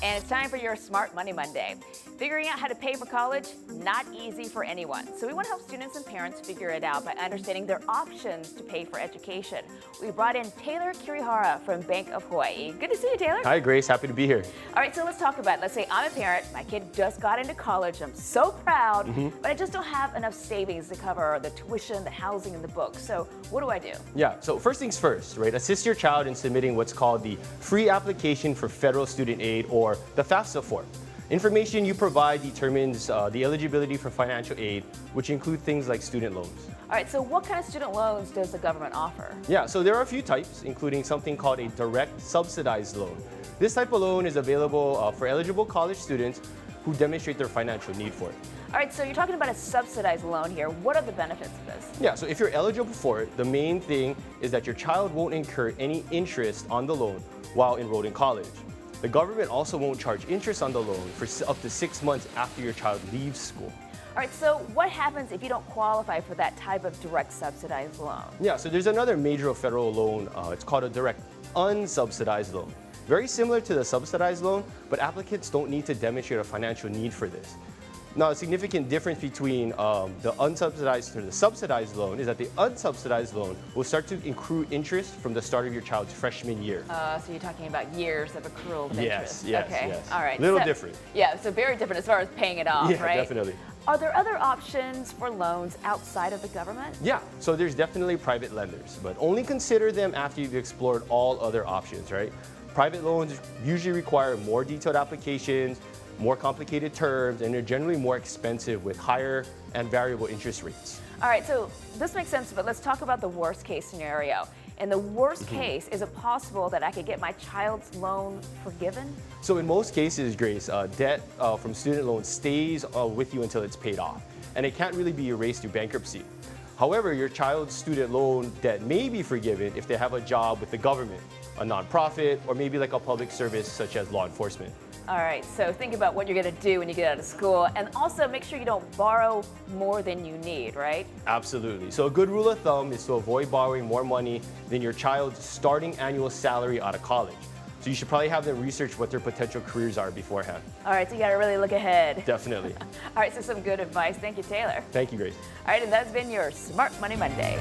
And it's time for your Smart Money Monday. Figuring out how to pay for college, not easy for anyone. So we want to help students and parents figure it out by understanding their options to pay for education. We brought in Taylor Kirihara from Bank of Hawaii. Good to see you, Taylor. Hi, Grace. Happy to be here. All right, so let's talk about it. Let's say I'm a parent. My kid just got into college. I'm so proud, but I just don't have enough savings to cover the tuition, the housing, and the books. So what do I do? Yeah, so first things first, right? Assist your child in submitting what's called the Free Application for Federal Student Aid, or the FAFSA form. Information you provide determines the eligibility for financial aid, which include things like student loans. All right, so what kind of student loans does the government offer? Yeah, so there are a few types, including something called a direct subsidized loan. This type of loan is available for eligible college students who demonstrate their financial need for it. All right, so you're talking about a subsidized loan here. What are the benefits of this? Yeah, so if you're eligible for it, the main thing is that your child won't incur any interest on the loan while enrolled in college. The government also won't charge interest on the loan for up to 6 months after your child leaves school. All right, so what happens if you don't qualify for that type of direct subsidized loan? Yeah, so there's another major federal loan. It's called a direct unsubsidized loan. Very similar to the subsidized loan, but applicants don't need to demonstrate a financial need for this. Now, a significant difference between the unsubsidized and the subsidized loan is that the unsubsidized loan will start to accrue interest from the start of your child's freshman year. So you're talking about years of accrual of interest. Yes, okay. yes. All right. Little so, different. Yeah, so very different as far as paying it off, Yeah, right? definitely. Are there other options for loans outside of the government? Yeah, so there's definitely private lenders, but only consider them after you've explored all other options, right? Private loans usually require more detailed applications, more complicated terms, and they're generally more expensive with higher and variable interest rates. All right, so this makes sense, but let's talk about the worst case scenario. In the worst case, is it possible that I could get my child's loan forgiven? So in most cases, Grace, debt from student loans stays with you until it's paid off, and it can't really be erased through bankruptcy. However, your child's student loan debt may be forgiven if they have a job with the government, a nonprofit, or maybe like a public service such as law enforcement. All right, so think about what you're going to do when you get out of school, and also make sure you don't borrow more than you need, right? Absolutely. So a good rule of thumb is to avoid borrowing more money than your child's starting annual salary out of college. So you should probably have them research what their potential careers are beforehand. All right, so you got to really look ahead. Definitely. All right, so some good advice. Thank you, Taylor. Thank you, Grace. All right, and that's been your Smart Money Monday.